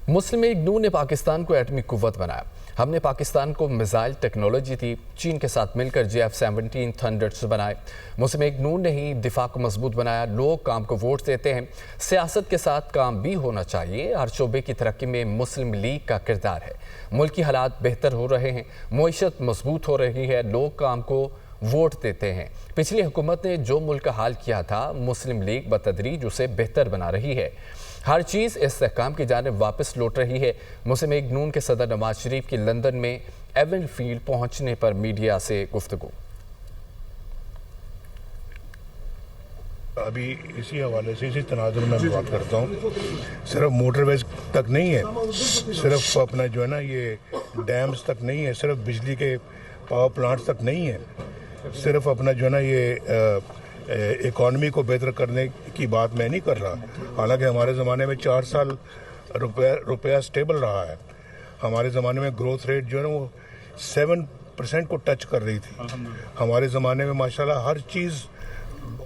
مسلم league نون نے پاکستان کو ایٹمی قوت بنایا۔ ہم نے پاکستان کو میزائل ٹیکنالوجی دی، چین کے ساتھ مل کر JF-17 تھنڈرز بنائے۔ مسلم لیگ نون نے ہی دفاع کو مضبوط بنایا۔ لوگ کام کو ووٹ دیتے ہیں، سیاست کے ساتھ کام بھی ہونا چاہیے۔ ہر شعبے کی ترقی میں مسلم لیگ کا کردار ہے۔ ملکی حالات بہتر ہو رہے ہیں، معیشت مضبوط ہو رہی ہے، لوگ کام کو ووٹ دیتے ہیں۔ پچھلی حکومت نے جو ملک کا حال کیا تھا، مسلم لیگ بتدریج اسے بہتر بنا رہی ہے۔ ہر چیز استحکام کی جانب واپس لوٹ رہی ہے۔ مسلم لیگ نون کے صدر نواز شریف کی لندن میں ایون فیلڈ پہنچنے پر میڈیا سے گفتگو۔ ابھی اسی حوالے سے اسی تناظر میں بات کرتا ہوں، صرف موٹر ویز تک نہیں ہے، صرف اپنا جو ہے نا یہ ڈیمز تک نہیں ہے، صرف بجلی کے پاور پلانٹس تک نہیں ہے، صرف اپنا جو ہے نا یہ اکانومی کو بہتر کرنے کی بات میں نہیں کر رہا۔ حالانکہ ہمارے زمانے میں 4 سال روپیہ سٹیبل رہا ہے۔ ہمارے زمانے میں گروتھ ریٹ جو ہے نا وہ 7% کو ٹچ کر رہی تھی۔ ہمارے زمانے میں ماشاءاللہ ہر چیز